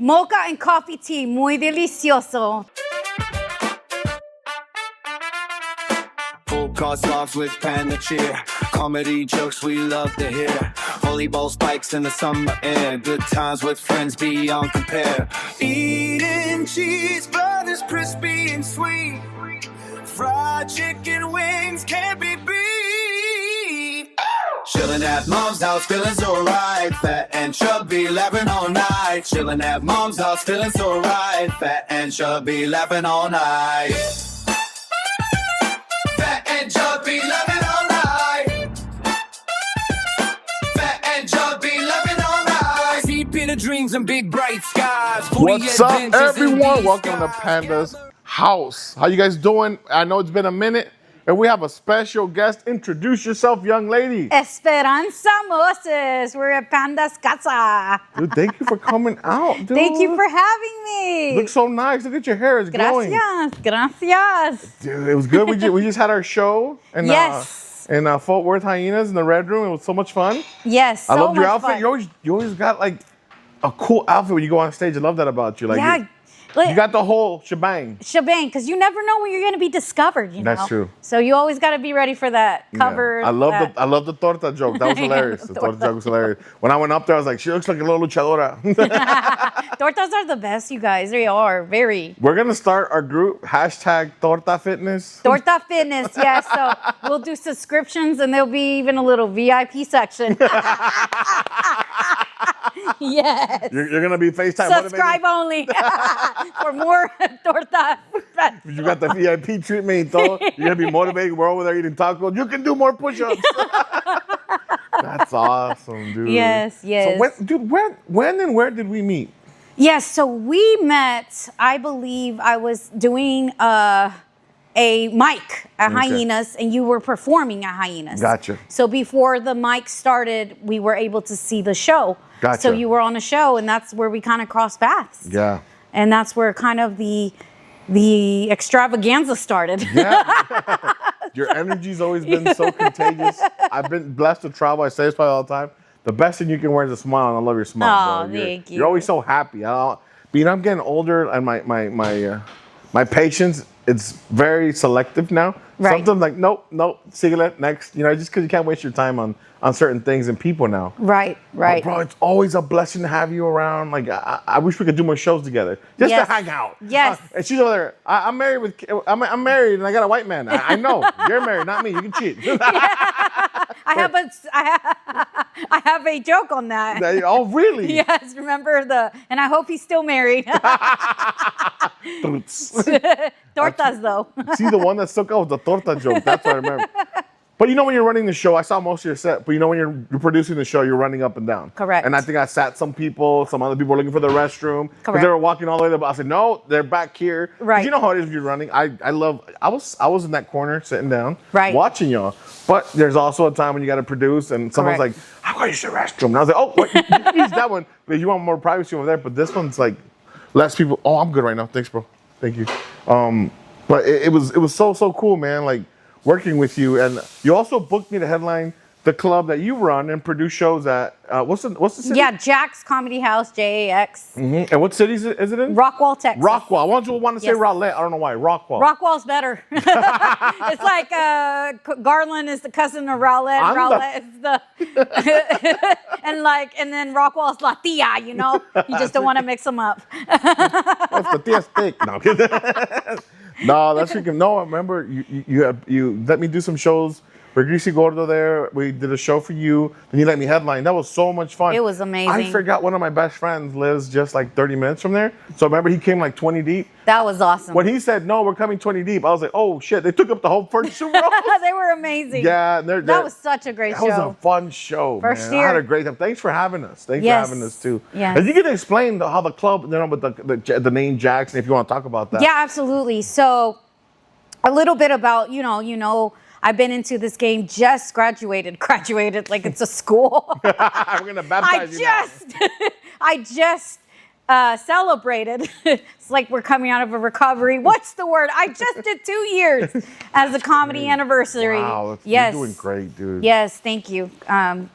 Mocha and coffee tea, muy delicioso. Full course laughs with Panda cheer. Comedy jokes we love to hear. Holy ball spikes in the summer air. Good times with friends beyond compare. Eating cheese burgers, crispy and sweet. Fried chicken wings can't be beat. Chillin' at mom's house, feeling so right. Fat and chubby, laughing all night. Chillin' at mom's house, feeling so right. Fat and chubby, laughing all night. Fat and chubby, laughing all night. Fat and chubby, laughing all night. Deep in the dreams and big bright skies. What's up, everyone? Welcome to Panda's house. How you guys doing? I know it's been a minute, and we have a special guest. Introduce yourself, young lady. Esperanza Moses. We're at Panda's casa. Dude, thank you for coming out, dude. Thank you for having me. Looks so nice. Look at your hair. It's glowing. Gracias. Dude, it was good. We just had our show in, Yes. in Fort Worth Hyenas in the Red Room. It was so much fun. Yes, so I loved your much outfit. fun. You always got like a cool outfit when you go on stage. I love that about you. Like, Yeah. you got the whole shebang. Because you never know when you're going to be discovered, you know? That's true. So you always got to be ready for that cover. Yeah. I love the torta joke. That was hilarious. The torta joke was hilarious. When I went up there, I was like, she looks like a little luchadora. Tortas are the best, you guys. They are very. We're going to start our group, hashtag Torta Fitness. Torta Fitness, yes. So we'll do subscriptions and there'll be even a little VIP section. Yes. You're going to be FaceTime Subscribe only for more torta. You got the VIP treatment. You're going to be motivated. We're over there eating tacos. You can do more push-ups. That's awesome, dude. Yes. So when and where did we meet? Yes, so we met, I believe I was doing a mic at Hyenas and you were performing at Hyenas. Gotcha. So before the mic started, we were able to see the show. Gotcha. So you were on a show and that's where we kind of crossed paths. Yeah. And that's where kind of the extravaganza started. Yeah. Your energy's always been so contagious. I've been blessed to travel. I say this probably all the time. The best thing you can wear is a smile, and I love your smile. Oh, thank you. You're always so happy. I'm getting older, and my patience, it's very selective now. Right. Sometimes like, nope, síguele, next. You know, just because you can't waste your time on certain things and people now. Right. But bro, it's always a blessing to have you around. Like, I wish we could do more shows together, just to hang out. Yes. And she's over there. I'm married I'm married, and I got a white man. I know you're married, not me. You can cheat. I have a joke on that. Oh, really? Yes, remember and I hope he's still married. Tortas, though. See, the one that stuck out was the torta joke. That's what I remember. But you know when you're running the show, I saw most of your set, but you know when you're producing the show, you're running up and down. Correct. And I think I sat some other people were looking for the restroom. Because they were walking all the way there, but I said, no, they're back here. Right. You know how it is when you're running. I was in that corner sitting down, right, watching y'all. But there's also a time when you got to produce and someone's like, how can I use the restroom? And I was like, oh, what? You use that one. But you want more privacy over there. But this one's like less people. Oh, I'm good right now. Thanks, bro. Thank you. But it was so cool, man. Like, working with you, and you also booked me to headline the club that you run and produce shows at. What's the city? Yeah, Jack's Comedy House, JAX. Mm-hmm. And what city is it in? Rockwall, Texas. Rockwall. I want to say Rowlett. I don't know why. Rockwall. Rockwall's better. It's like Garland is the cousin of Rowlett. Rowlett is the and then Rockwall's La Tia. You know, you just don't want to mix them up. What's the Tia steak? No, I'm kidding. No, that's freaking. No, I remember you let me do some shows for Greasy Gordo there. We did a show for you, and you let me headline. That was so much fun. It was amazing. I forgot one of my best friends lives just like 30 minutes from there. So I remember he came like 20 deep. That was awesome. When he said, no, we're coming 20 deep, I was like, oh shit, they took up the whole first 2 rows. They were amazing. Yeah. That was such a great show. That was a fun show, First man. year. I had a great time. Thanks for having us. Thanks for having us too. Yes. And you can explain how the club, with the name Jackson, if you want to talk about that. Yeah, absolutely. So a little bit about, you know, I've been into this game, just graduated like it's a school. We're going to baptize you now. I just celebrated. It's like we're coming out of a recovery. What's the word? I just did 2 years as a comedy anniversary. Wow, yes. You're doing great, dude. Yes, thank you. I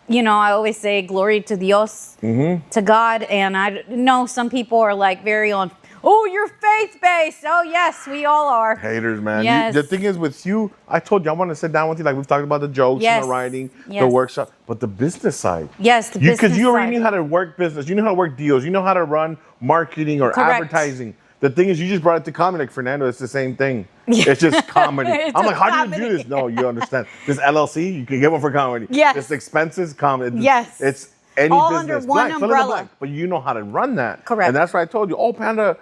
always say glory to Dios, to God. And I know some people are like very on, oh, you're faith-based. Oh, yes, we all are. Haters, man. Yes. The thing is with you, I told you I want to sit down with you. Like we've talked about the jokes and the writing, the workshop, but the business side. Yes, the business side. Because you already knew how to work business. You know how to work deals. You know how to run marketing or advertising. The thing is, you just brought it to comedy. Like Fernando, it's the same thing. It's just comedy. I'm like, how do you do this? No, you understand. This LLC, you can get one for comedy. Yes. It's expenses, comedy. Yes. It's any all business. under one umbrella. But you know how to run that. Correct. And that's why I told you, oh, Panda,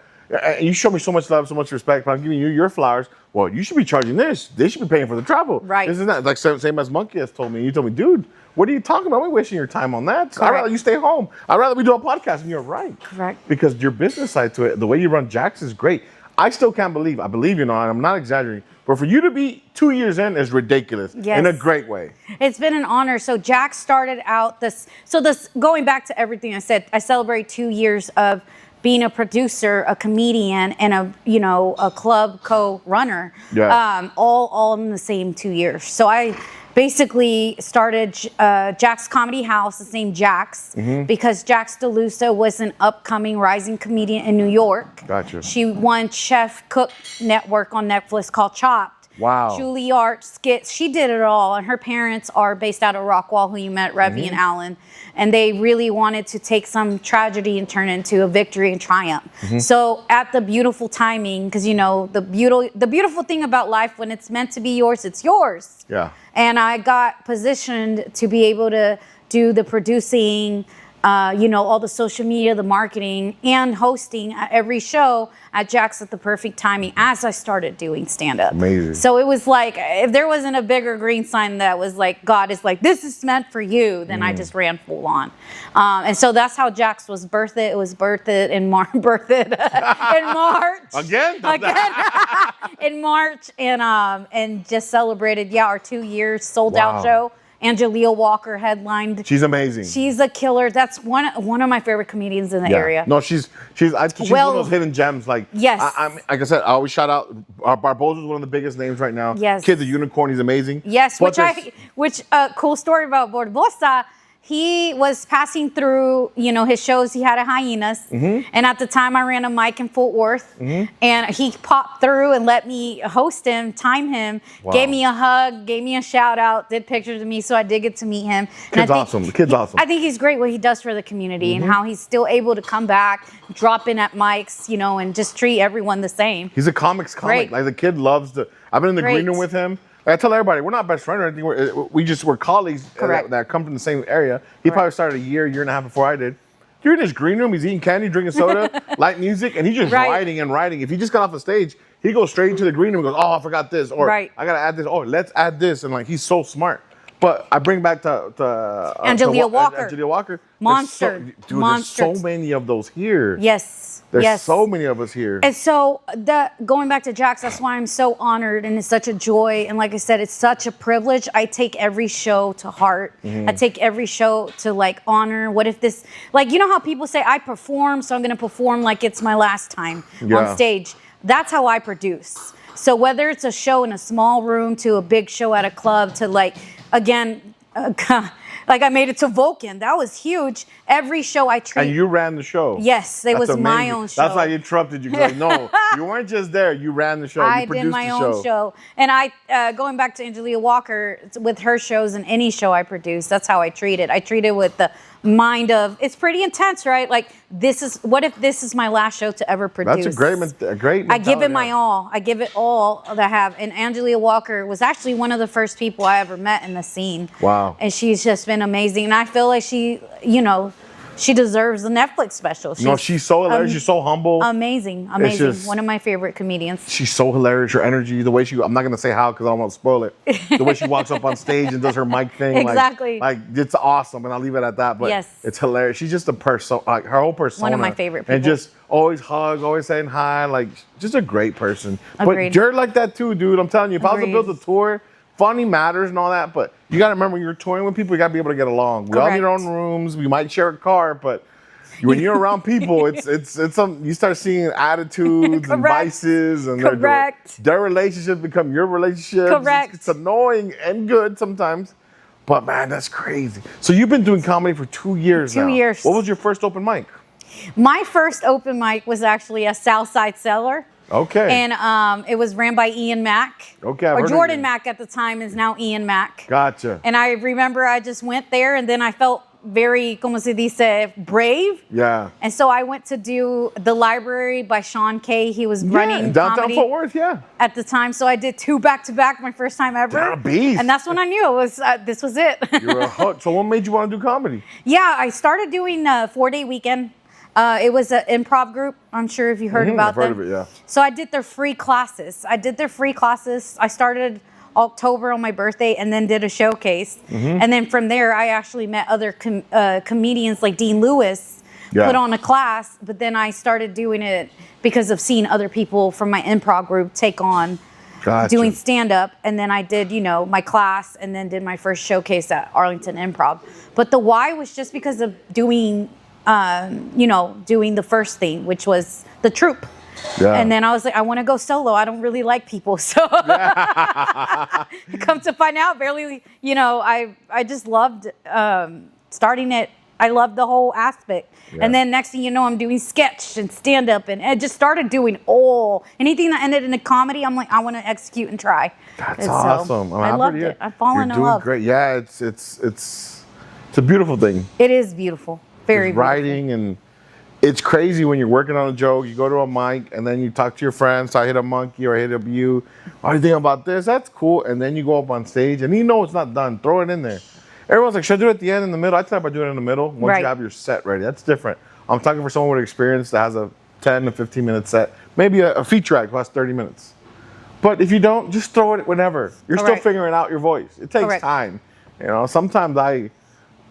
you show me so much love, so much respect, but I'm giving you your flowers. Well, you should be charging this. They should be paying for the travel. Right. This is not like same as Monkey has told me. You told me, dude, what are you talking about? I'm wasting your time on that. I'd rather you stay home. I'd rather we do a podcast. And you're right. Correct. Because your business side to it, the way you run Jax is great. I still can't believe, I believe, and I'm not exaggerating, but for you to be 2 years in is ridiculous in a great way. It's been an honor. So Jax started out going back to everything I said, I celebrate 2 years of being a producer, a comedian, and a club co-runner, all in the same 2 years. So I basically started Jax Comedy House, its name Jax, because Jax DeLusa was an upcoming rising comedian in New York. Gotcha. She won Chef Cook Network on Netflix called Chopped. Wow. Juilliard skits. She did it all. And her parents are based out of Rockwall, who you met, Revy and Alan. And they really wanted to take some tragedy and turn it into a victory and triumph. So at the beautiful timing, because the beautiful thing about life, when it's meant to be yours, it's yours. Yeah. And I got positioned to be able to do the producing, all the social media, the marketing, and hosting at every show at Jax at the perfect timing as I started doing stand-up. Amazing. So it was like, if there wasn't a bigger green sign that was like, God is like, this is meant for you, then I just ran full on. And so that's how Jax was birthed. It was birthed in March. Again? In March, and just celebrated, our 2 years sold out show. Angelia Walker headlined. She's amazing. She's a killer. That's one of my favorite comedians in the area. No, she's one of those hidden gems. Like yes, like I said, I always shout out. Barbosa's one of the biggest names right now. Yes, Kid the Unicorn, he's amazing. Yes, which cool story about Barbosa. He was passing through, his shows. He had a Hyenas. And at the time, I ran a mic in Fort Worth. And he popped through and let me host him, time him, gave me a hug, gave me a shout out, did pictures of me. So I did get to meet him. Kid's awesome. The kid's awesome. I think he's great what he does for the community and how he's still able to come back, drop in at mics, and just treat everyone the same. He's a comic. Great. Like the kid loves I've been in the green room with him. I tell everybody, we're not best friends or anything. We're colleagues that come from the same area. He probably started a year and a half before I did. You're in his green room. He's eating candy, drinking soda, light music, and he's just writing and writing. If he just got off the stage, he goes straight into the green room and goes, oh, I forgot this. Or I got to add this. Oh, let's add this. And he's so smart. But I bring back to Angelia Walker. Angelia Walker. Monster. There's so many of those here. Yes. There's so many of us here. And so going back to Jax, that's why I'm so honored and it's such a joy. And like I said, it's such a privilege. I take every show to heart. I take every show to honor. What if this, how people say I perform, so I'm going to perform like it's my last time on stage. That's how I produce. So whether it's a show in a small room to a big show at a club to I made it to Vulcan. That was huge. Every show I treat. And you ran the show. Yes, it was amazing. My own show. That's why I interrupted you. No, you weren't just there. You ran the show. I did my own show. And going back to Angelia Walker, with her shows and any show I produce, that's how I treat it. I treat it with the mind of, it's pretty intense, right? What if this is my last show to ever produce? That's a great I give it my all. I give it all that I have. And Angelia Walker was actually one of the first people I ever met in the scene. Wow. And she's just been amazing. And I feel like she deserves the Netflix special. She's so hilarious. She's so humble. Amazing. One of my favorite comedians. She's so hilarious. Her energy, the way I'm not going to say how because I don't want to spoil it. The way she walks up on stage and does her mic thing. Exactly. It's awesome. And I'll leave it at that. But it's hilarious. She's just a person, her whole persona. One of my favorite people. And just always hug, always saying hi. Just a great person. Agreed. But you're like that too, dude. I'm telling you, if I was to build a tour, funny matters and all that, but you got to remember when you're touring with people, you got to be able to get along. We all need our own rooms. We might share a car, but when you're around people, it's some, you start seeing attitudes and vices, and their relationships become your relationships. Correct. It's annoying and good sometimes, but man, that's crazy. So you've been doing comedy for 2 years now. 2 years. What was your first open mic? My first open mic was actually a Southside Cellar. Okay. And it was ran by Ian Mack. Okay. I've or heard Jordan Mack at the time is now Ian Mack. Gotcha. And I remember I just went there, and then I felt very, como se dice, brave. Yeah. And so I went to do The Library by Sean Kay. He was running downtown comedy Fort Worth, at the time. So I did 2 back-to-back, my first time ever. You're a beast. And that's when I knew it was this was it. You're a hook. So what made you want to do comedy? Yeah, I started doing a 4-day weekend. It was an improv group. I'm sure if you heard about them. I've heard of it, yeah. So I did their free classes. I started October on my birthday, and then did a showcase. And then from there, I actually met other comedians like Dean Lewis, put on a class. But then I started doing it because of seeing other people from my improv group take on doing stand-up. And then I did, my class, and then did my first showcase at Arlington Improv. But the why was just because of doing the first thing, which was the troupe. Yeah. And then I was like, I want to go solo. I don't really like people. So come to find out, barely, I just loved starting it. I loved the whole aspect. Yeah. And then next thing you know, I'm doing sketch and stand-up, and I just started doing anything that ended in a comedy. I'm like, I want to execute and try. That's awesome. So, I loved it. I've fallen in love. Great. Yeah, it's a beautiful thing. It is beautiful. Very writing, and it's crazy when you're working on a joke. You go to a mic, and then you talk to your friends. I hit a monkey, or I hit up you. What do you think about this? That's cool. And then you go up on stage, and it's not done. Throw it in there. Everyone's like, should I do it at the end, in the middle? I tell about doing it in the middle once you have your set ready. That's different. I'm talking for someone with experience that has a 10 to 15 minute set. Maybe a feature act lasts 30 minutes. But if you don't, just throw it whenever. You're still figuring out your voice. It takes time. Sometimes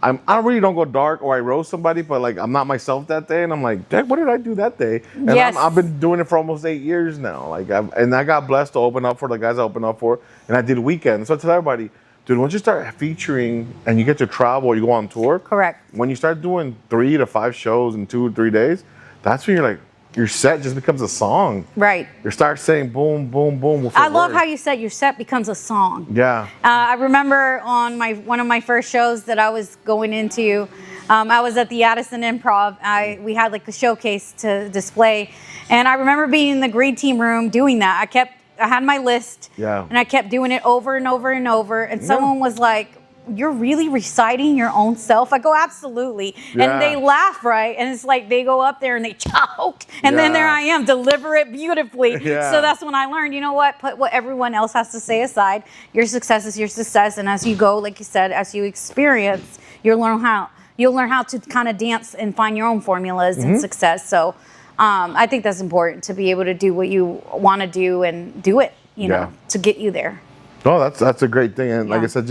I really don't go dark, or I roast somebody, but like I'm not myself that day, and I'm like, Dad, what did I do that day? And I've been doing it for almost 8 years now. And I got blessed to open up for the guys I opened up for, and I did weekends. So I tell everybody, dude, once you start featuring and you get to travel, you go on tour. Correct. When you start doing 3 to 5 shows in 2 or 3 days, that's when you're like, your set just becomes a song. Right. You start saying boom, boom, boom. I love how you said your set becomes a song. Yeah. I remember on one of my first shows that I was going into, I was at the Addison Improv. We had like a showcase to display, and I remember being in the green team room doing that. I had my list, and I kept doing it over and over and over. And someone was like, "You're really reciting your own self?" I go, "Absolutely." And they laugh, right? And it's like they go up there and they choke, and then there I am, deliver it beautifully. So that's when I learned, you know what? Put what everyone else has to say aside. Your success is your success, and as you go, like you said, as you experience, you'll learn how to kind of dance and find your own formulas and success. So I think that's important, to be able to do what you want to do and do it, to get you there. Oh, that's a great thing. And like I said,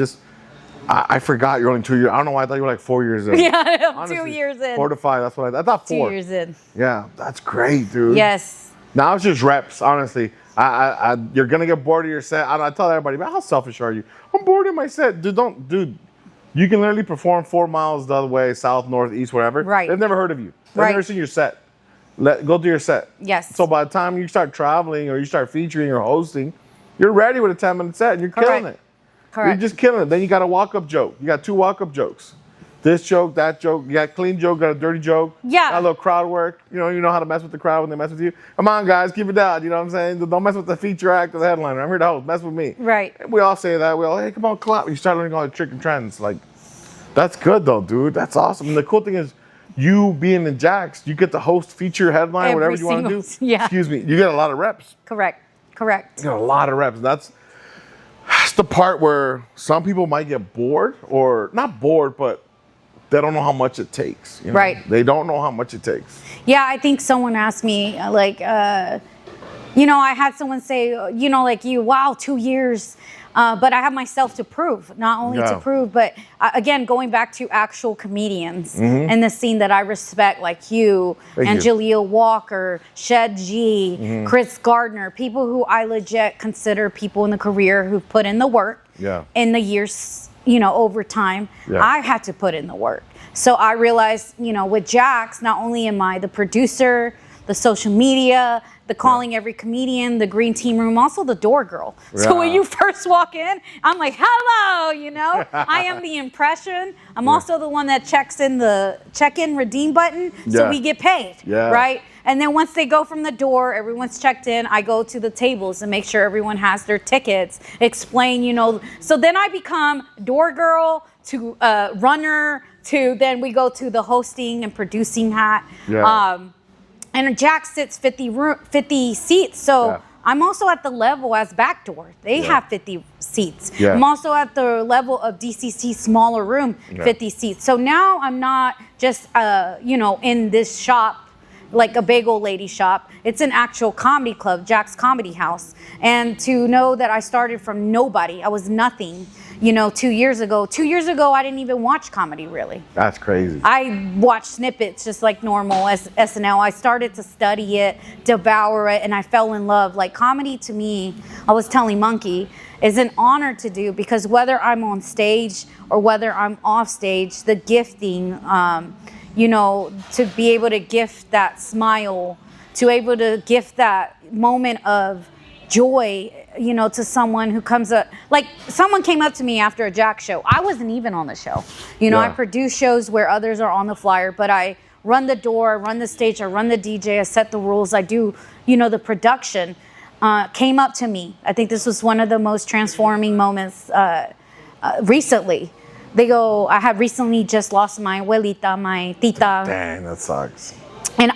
I forgot you're only 2 years. I don't know why I thought you were like 4 years in. Yeah, I'm honestly, 2 years in. 4 to 5. That's what I thought. 4 2 years in. Yeah, that's great, dude. Yes. Now it's just reps, honestly. You're gonna get bored of your set. I tell everybody, man, how selfish are you? I'm bored of my set, dude. You can literally perform 4 miles the other way, south, north, east, wherever. Right. They've never heard of you. They've never seen your set. Go do your set. Yes. So by the time you start traveling or you start featuring or hosting, you're ready with a 10-minute set and you're killing it. Correct. You're just killing it. Then you got a walk-up joke. You got 2 walk-up jokes. This joke, that joke. You got a clean joke, got a dirty joke. Yeah. Got a little crowd work. You know how to mess with the crowd when they mess with you. Come on, guys, keep it down. You know what I'm saying? Don't mess with the feature act or the headliner. I'm here to host. Mess with me. Right. And we all say that. We all, hey, come on, clap. You start learning all the trick and trends. Like, that's good, though, dude. That's awesome. And the cool thing is, you being in Jax, you get to host, feature, headline, whatever you want to do. Yeah. Excuse me. You get a lot of reps. Correct. You get a lot of reps. That's the part where some people might get bored, or not bored, but they don't know how much it takes. Right. They don't know how much it takes. Yeah, I think someone asked me, like, I had someone say, like you, wow, 2 years. But I have myself to prove, not only to prove, but again, going back to actual comedians in the scene that I respect, like you, Angelia Walker, Shed G, Chris Gardner, people who I legit consider people in the career who've put in the work in the years over time, I had to put in the work. So I realized, with Jax, not only am I the producer, the social media, the calling every comedian, the green team room, also the door girl. So when you first walk in, I'm like, hello, I am the impression. I'm also the one that checks in the check-in redeem button so we get paid, right? And then once they go from the door, everyone's checked in, I go to the tables and make sure everyone has their tickets, explain, So then I become door girl to runner to then we go to the hosting and producing hat. And Jax sits 50 seats. So I'm also at the level as backdoor. They have 50 seats. I'm also at the level of DCC smaller room, 50 seats. So now I'm not just, in this shop, like a bagel lady shop. It's an actual comedy club, Jack's Comedy House. And to know that I started from nobody, I was nothing, 2 years ago. 2 years ago, I didn't even watch comedy, really. That's crazy. I watched snippets just like normal SNL. I started to study it, devour it, and I fell in love. Like comedy to me, I was telling Monkey, is an honor to do because whether I'm on stage or whether I'm off stage, the gifting, to be able to gift that smile, to able to gift that moment of joy, to someone who comes up, like someone came up to me after a Jack show. I wasn't even on the show. I produce shows where others are on the flyer, but I run the door, I run the stage, I run the DJ, I set the rules, I do, the production. Came up to me. I think this was one of the most transforming moments recently. They go, I have recently just lost my abuelita, my tita. Dang, that sucks. And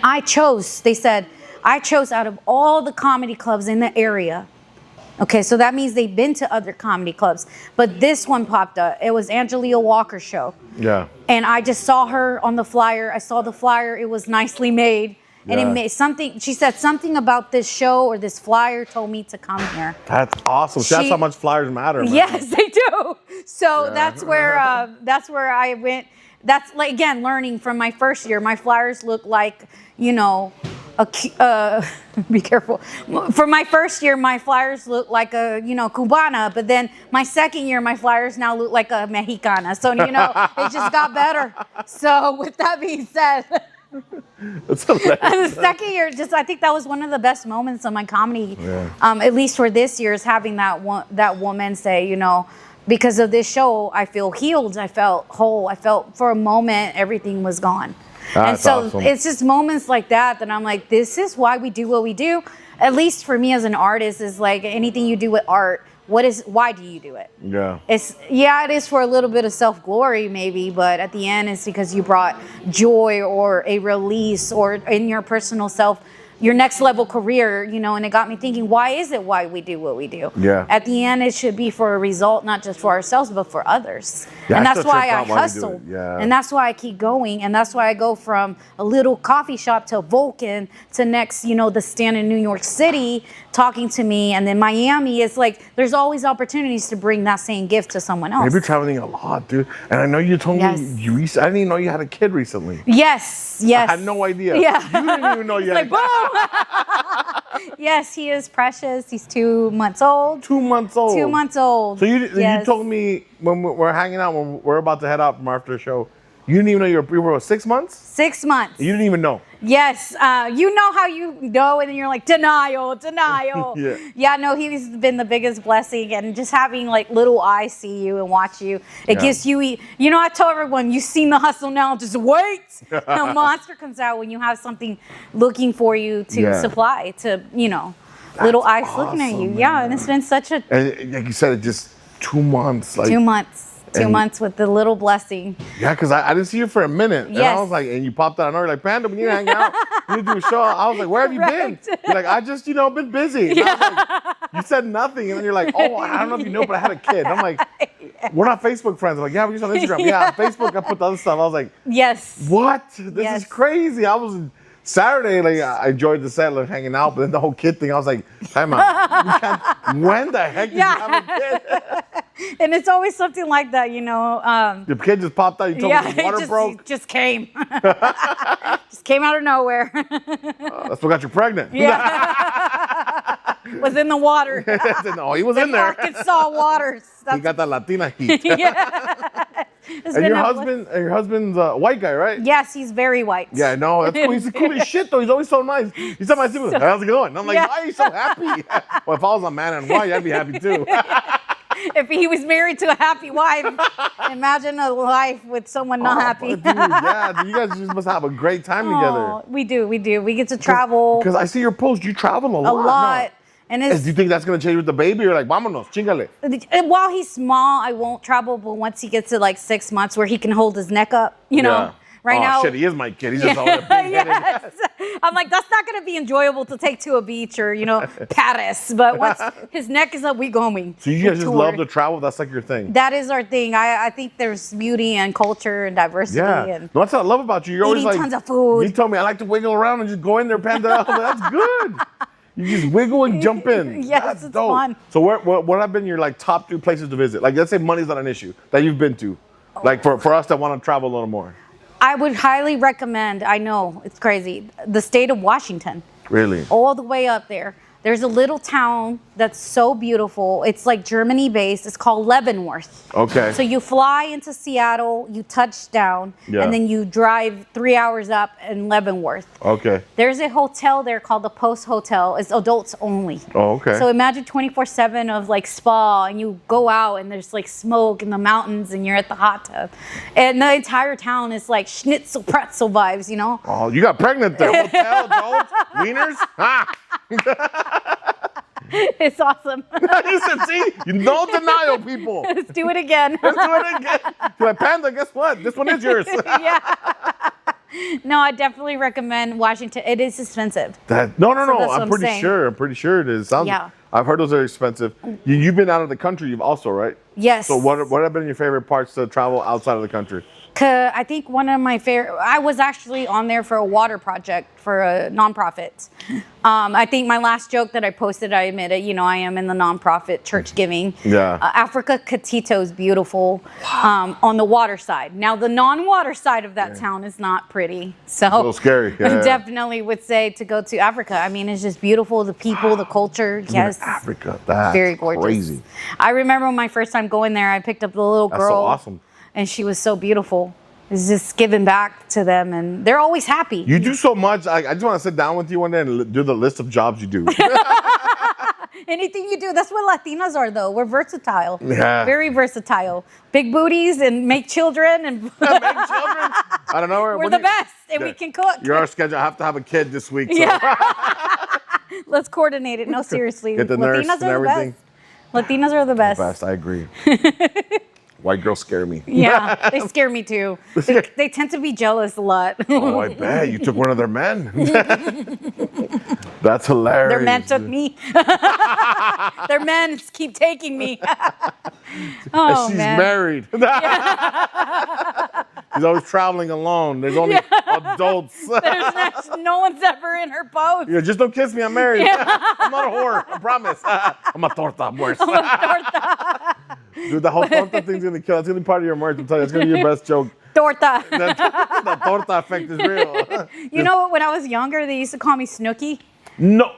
they said, I chose out of all the comedy clubs in the area. Okay, so that means they've been to other comedy clubs. But this one popped up. It was Angelia Walker's show. Yeah. And I just saw her on the flyer. I saw the flyer. It was nicely made. And it made something, she said something about this show or this flyer told me to come here. That's awesome. That's how much flyers matter, man. Yes, they do. So that's where I went. That's like, again, learning from my first year. My flyers look like, be careful. For my first year, my flyers look like a, Cubana. But then my second year, my flyers now look like a Mexicana. So, it just got better. So with that being said, That's hilarious. And the second year, I think that was one of the best moments of my comedy, at least for this year, is having that woman say, because of this show, I feel healed, I felt whole, I felt for a moment everything was gone. And so awesome. It's just moments like that I'm like, this is why we do what we do. At least for me as an artist, is like anything you do with art, why do you do it? Yeah. It is for a little bit of self-glory maybe, but at the end it's because you brought joy or a release or in your personal self, your next level career, and it got me thinking, why we do what we do? Yeah. At the end, it should be for a result, not just for ourselves, but for others. Yeah, and that's why I hustle. Yeah. And that's why I keep going. And that's why I go from a little coffee shop to Vulcan to next, the stand in New York City talking to me. And then Miami is like, there's always opportunities to bring that same gift to someone else. You're traveling a lot, dude. And I know you told me, I didn't even know you had a kid recently. Yes. I had no idea. Yeah. You didn't even know you had a kid. Yes, he is precious. He's 2 months old. 2 months old. 2 months old. So you told me when we're hanging out, when we're about to head out from after the show, you didn't even know you were 6 months? 6 months. You didn't even know? Yes. You know how you know and then you're like, denial. Yeah, no, he's been the biggest blessing. And just having like little eyes see you and watch you, it gives you, I tell everyone, you've seen the hustle now, just wait. The monster comes out when you have something looking for you to supply to, little eyes awesome, looking at you. Man. Yeah, and it's been such a... And like you said, it just 2 months. 2 months. 2 months with the little blessing. Yeah, because I didn't see you for a minute. And I was like, and you popped out. And you're like, Panda, we need to hang out. We need to do a show. I was like, where have you been? You're like, I just, been busy. And I was like, you said nothing. And then you're like, oh, I don't know if you know, but I had a kid. And I'm like, we're not Facebook friends. I'm like, yeah, we're just on Instagram. Yeah, on Facebook, I put the other stuff. I was like, yes. What? This is crazy. I was... Saturday, I enjoyed the set, hanging out, but then the whole kid thing, I was like, hey, man, when the heck did you have a kid? And it's always something like that, The kid just popped out, you told me the water broke? It just came. Just came out of nowhere. That's what got you pregnant. Yeah. was in the water. No, he was in there. Arkansas waters. He got that Latina heat. Yeah. And your husband's a white guy, right? Yes, he's very white. Yeah, no, that's cool. He's cool as shit, though. He's always so nice. He's at my siblings, how's it going? And I'm like, why are you so happy? Well, if I was a man and white, I'd be happy too. If he was married to a happy wife, imagine a life with someone not happy. Dude, yeah, you guys just must have a great time together. We do. We get to travel. Because I see your post, you travel a lot. A lot. No. And Do you think that's going to change with the baby? Or like, vámonos, chingale. while he's small, I won't travel. But once he gets to like 6 months where he can hold his neck up, you know. Right now, shit, he is my kid. He's just all that big yes. I'm like, that's not going to be enjoyable to take to a beach or, Paris. But once his neck is up, we going. So you guys just love to travel? That's like your thing? That is our thing. I think there's beauty and culture and diversity. Yeah. And No, that's what I love about you. You're always like, tons of food. You told me I like to wiggle around and just go in there, Panda. That's good. You just wiggle and jump in. Yes, that's it's dope. fun. So what have been your like top 3 places to visit? Like, let's say money's not an issue that you've been to. Like for us that want to travel a little more. I would highly recommend, I know, it's crazy, the state of Washington. Really? All the way up there. There's a little town that's so beautiful. It's like Germany based. It's called Leavenworth. Okay. So you fly into Seattle, you touch down, and then you drive 3 hours up in Leavenworth. Okay. There's a hotel there called the Post Hotel. It's adults only. Oh, okay. So imagine 24/7 of like spa, and you go out and there's like smoke in the mountains, and you're at the hot tub, and the entire town is like schnitzel pretzel vibes, Oh, you got pregnant there. Hotel, adults, wieners. It's awesome. You said, see, no denial, people. Let's do it again. Let's do it again. You're like, Panda, guess what? This one is yours. Yeah. No, I definitely recommend Washington. It is expensive. No. that's what I'm pretty saying. sure. I'm pretty sure it is. Yeah. I've heard those are expensive. You've been out of the country. You've also, right? Yes. So what have been your favorite parts to travel outside of the country? I think one of my favorite, I was actually on there for a water project for a nonprofit. I think my last joke that I posted, I admitted, I am in the nonprofit church giving. Yeah. Africa Katito is beautiful on the water side. Now, the non-water side of that town is not pretty. So a little scary. Yeah. I definitely would say to go to Africa. I mean, it's just beautiful. The people, the culture. Yes. Africa. That's very gorgeous. Crazy. I remember my first time going there, I picked up the little girl. That's so awesome. And she was so beautiful. It's just giving back to them, and they're always happy. You do so much. I just want to sit down with you one day and do the list of jobs you do. Anything you do, that's what Latinas are, though. We're versatile. Yeah. Very versatile. Big booties and make children. And Make children. I don't know. We're the best, and we can cook. You're our schedule. I have to have a kid this week. So. Yeah. Let's coordinate it. No, seriously. Get the nurse Latinas and are everything. The best. Latinas are the best. I agree. White girls scare me. Yeah, they scare me too. They tend to be jealous a lot. Oh, I bet. You took one of their men. That's hilarious. Their men took me. Their men keep taking me. Oh, she's man. married. She's always traveling alone. There's only adults. There's no one's ever in her boat. Yeah, just don't kiss me. I'm married. I'm not a whore. I promise. I'm a torta. I'm worse. Dude, the whole torta thing's going to kill. It's going to be part of your merch. I'm telling you, it's going to be your best joke. Torta. The torta effect is real. You know, when I was younger, they used to call me Snooki. No.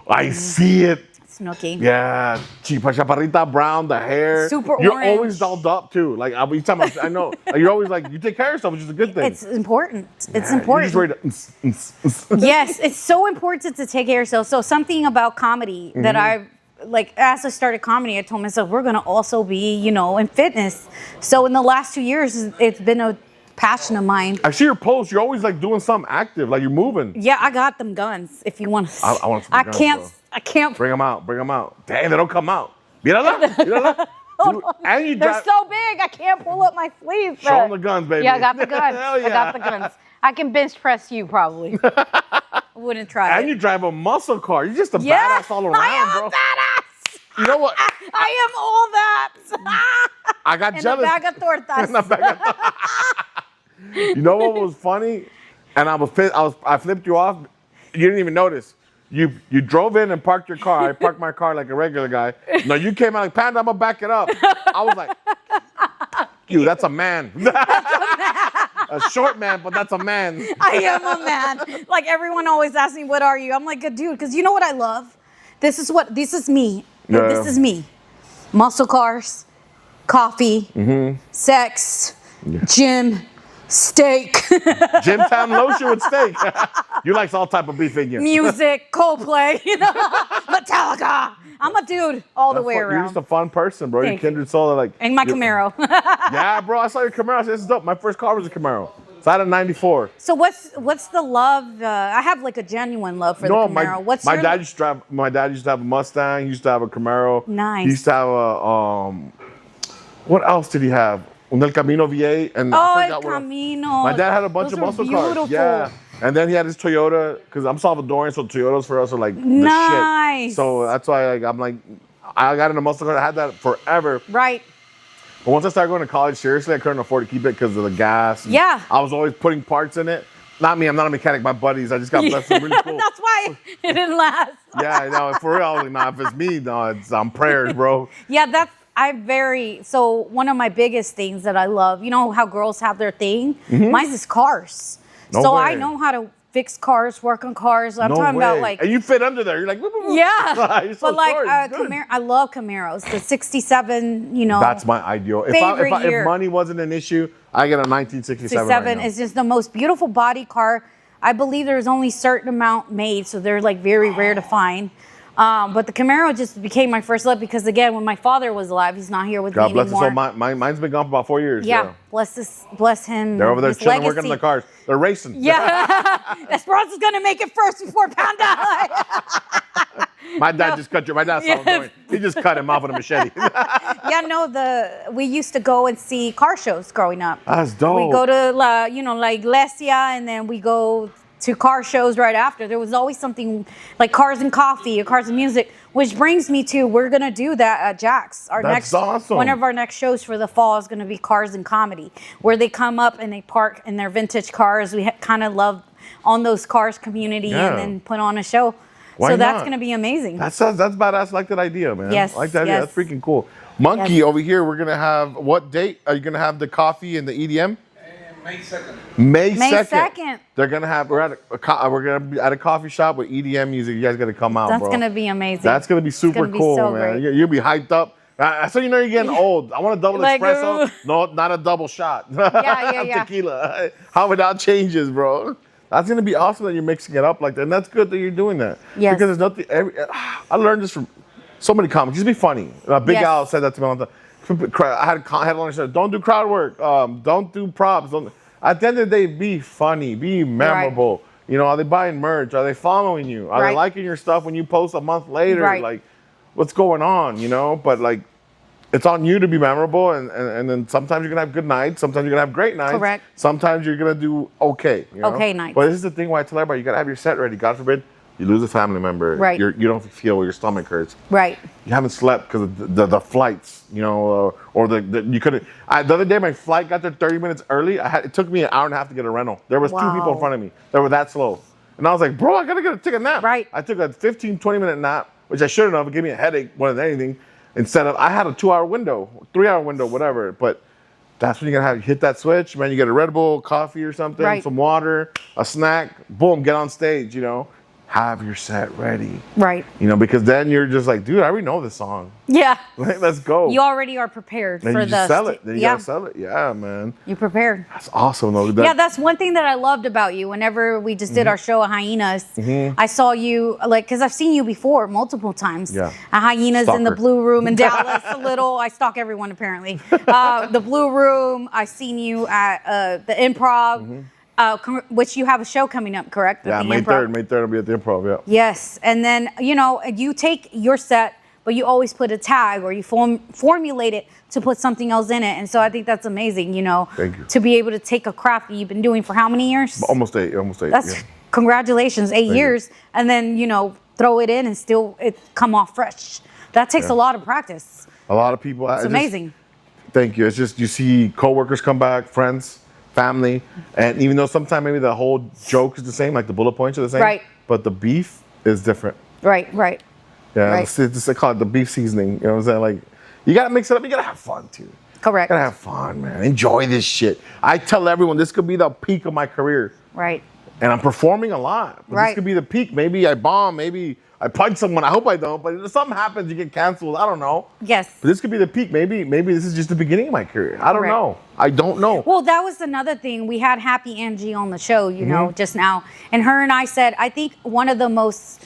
I see it. Snooki. Yeah, chaparrita, brown, the hair. Super You're orange. always dolled up too. Like each time I know, like, you're always like you take care of yourself, which is a good thing. It's important. It's You're important. just ready to, Yes, it's so important to take care of yourself. So something about comedy that I like as I started comedy, I told myself we're gonna also be, in fitness. So in the last 2 years, it's been a passion of mine. I see your posts. You're always like doing something active, like you're moving. Yeah, I got them guns. If you want to, I want some guns, I can't. Bring them out. Bring them out. Dang, they don't come out. Mírala. Dude, and you They're drive. so big, I can't pull up my sleeves. Show them the guns, baby. Yeah, I got the guns. Hell yeah. I got the guns. I can bench press you probably. I wouldn't try And it. you drive a muscle car. You're just a Yeah, badass all around, I am bro. a badass. You know what? I am all that. I got In jealous. a bag of tortas. In a bag of You know what was funny? And I flipped you off. You didn't even notice. You drove in and parked your car. I parked my car like a regular guy. No, you came out like, Panda, I'm gonna back it up. I was like, that's a man. A short man, but that's a man. I am a man. Like everyone always asks me, what are you? I'm like, dude, because you know what I love? this is me. Yeah. This is me. Muscle cars, coffee, sex, gym, steak, Gymtown lotion with steak. You like all type of beef in you. music, Coldplay, Metallica. I'm a dude all the way You're around. just a fun person, bro. You're Thank you. kindred soul. Like, And my Camaro. yeah, bro. I saw your Camaro. I said, this is dope. My first car was a Camaro. So I had a 94. So what's the love? I have like a genuine love for the Camaro. My dad used to have a Mustang. He used to have a Camaro. Nice. He used to have a what else did he have? Un El Camino VA, and I Oh, forgot El what else. Camino. My dad had a bunch Those of are muscle beautiful. cars. Yeah. And then he had his Toyota, because I'm Salvadorian, so Toyotas for us are like the Nice. shit. So that's why I'm like, I got in a muscle car. I had that forever. Right. But once I started going to college, seriously, I couldn't afford to keep it because of the gas. And Yeah. I was always putting parts in it. Not me, I'm not a mechanic. My buddies, I just got blessed with really cool. That's why it didn't last. Yeah, I know. For real, I was like, nah, if it's me, no, it's on prayers, bro. Yeah, so one of my biggest things that I love, you know how girls have their thing? Mine's is cars. No so way. I know how to fix cars, work on cars. I'm talking about like, and you fit under there. You're like, whoop, whoop, whoop. yeah. You're so But like short. It's good. I love Camaros. The 67, you know. That's my ideal. If money wasn't an issue, I get a 1967 right now. Is just the most beautiful body car. I believe there's only certain amount made, so they're like very rare to find. But the Camaro just became my first love because again, when my father was alive, he's not here with God me bless his anymore. soul. Mine's been gone for about 4 years. Yeah, bless him. They're over there his chilling, working on legacy. the cars. They're racing. Yeah, Esperanza's gonna make it first before Panda. My dad just cut my dad saw him going. He just cut him off with a machete. Yeah, no, we used to go and see car shows growing up. That's dope. We go to La Iglesia, and then we go to car shows right after. There was always something like Cars and Coffee or Cars and Music, which brings me to we're gonna do that at Jack's. That's awesome. One of our next shows for the fall is gonna be Cars and Comedy, where they come up and they park in their vintage cars. We kind of love on those cars community and then put on a show. Why so that's not? gonna be amazing. That's badass. I like that idea, man. Yes, I like that idea. yes. That's freaking cool. Monkey Yes. over here. We're gonna have what date? Are you gonna have the coffee and the EDM? May 2nd. May May 2nd. 2nd. They're gonna have. We're gonna be at a coffee shop with EDM music. You guys gotta come out, That's bro. gonna be amazing. That's gonna be super gonna be cool, so man. great. You'll be hyped up. So you know you're getting old. I want a double Like, espresso. No, not a double shot. Yeah. Tequila. How it all changes, bro. That's gonna be awesome that you're mixing it up like that, and that's good that you're doing that. Yes. Because there's nothing. I learned this from so many comics. Just be funny. Big Yes. Al said that to me all the time. I had headline said, "Don't do crowd work. Don't do props. At the end of the day, be funny. Be memorable. You know, are they buying merch? Are they following you? Are they Right. liking your stuff when you post a month later? Right. Like, what's going on? You know, but like." It's on you to be memorable, and then sometimes you're gonna have good nights, sometimes you're gonna have great nights. Correct. Sometimes you're gonna do okay. You know? Okay nights. But this is the thing why I tell everybody, you gotta have your set ready. God forbid you lose a family member. Right. You don't feel your stomach hurts. Right. You haven't slept because of the flights, you know, or you couldn't. The other day my flight got there 30 minutes early. It took me an hour and a half to get a rental. There was 2 people in front of me that were that slow, and I was like, bro, I gotta take a nap. Right. I took a 15-20 minute nap, which I shouldn't have. It gave me a headache more than anything. Instead of, I had a 2-hour window, 3-hour window, whatever. But that's when you're gonna hit that switch, man. You get a Red Bull, coffee or something, Right. some water, a snack, boom, get on stage. You know, have your set ready. Right. You know, because then you're just like, dude, I already know this song. Yeah. Like, let's go. You already are prepared Then for you just the sell it. Then you yeah. gotta sell it. Yeah, man. You prepared. That's awesome though. Yeah, that's one thing that I loved about you. Whenever we just did our show at Hyenas, I saw you, like, because I've seen you before multiple times. Yeah. At Hyenas in the Stalker. Blue Room in Dallas a little. I stalk everyone apparently. The Blue Room, I've seen you at the Improv, which you have a show coming up, correct? At Yeah, the May Improv? 3rd. May 3rd will be at the Improv. Yeah. Yes, and then, you know, you take your set, but you always put a tag or you formulate it to put something else in it. And so I think that's amazing, you know, Thank you. to be able to take a craft that you've been doing for how many years? Almost 8. That's yeah. congratulations, 8 you. years, and then, you know, throw it in and still it come off fresh. That takes a lot of practice. A lot of people. It's amazing. Thank you. It's just, you see coworkers come back, friends, family, and even though sometimes maybe the whole joke is the same, like the bullet points are the same, Right. but the beef is different. Right. Yeah, Right. it's just called the beef seasoning. You know what I'm saying? Like, you gotta mix it up. You gotta have fun too. Correct. You gotta have fun, man. Enjoy this shit. I tell everyone this could be the peak of my career. Right. and I'm performing a lot. But Right. this could be the peak. Maybe I bomb. Maybe I punch someone. I hope I don't. But if something happens, you get canceled. I don't know. Yes. But this could be the peak. Maybe this is just the beginning of my career. I don't Correct. know. I don't know. Well, that was another thing. We had Happy Angie on the show, you know, Mm-hmm. just now. And her and I said, I think one of the most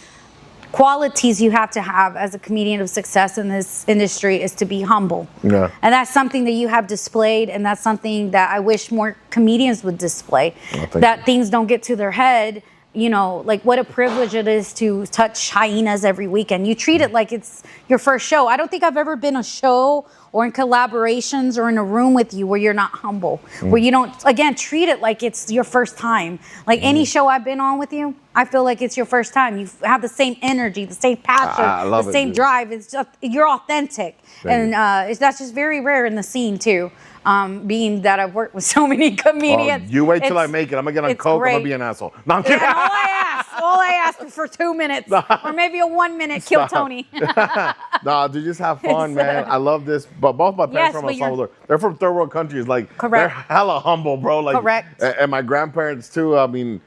qualities you have to have as a comedian of success in this industry is to be humble. Yeah. And that's something that you have displayed, and that's something that I wish more comedians would display. thank That you. things don't get to their head. You know, like what a privilege it is to touch hyenas every weekend. You treat it like it's your first show. I don't think I've ever been a show or in collaborations or in a room with you where you're not humble, where you don't, again, treat it like it's your first time. Like any show I've been on with you, I feel like it's your first time. You have the same energy, the same passion, I love the it, same dude. drive. It's just, you're authentic. Thank And that's just very rare in the scene too. Being that I've worked with so many comedians. You wait till It's- I make it. I'm gonna get on it's coke. I'm great. gonna be an asshole. No, I'm kidding. And all I asked was for 2 minutes or maybe a 1 minute kill Tony. No, dude, just have fun, man. I love this. But both my Yes, parents are from but El you're- Salvador. They're from third world countries. Like, Correct. they're hella humble, bro. Like, Correct. And my grandparents too. I mean,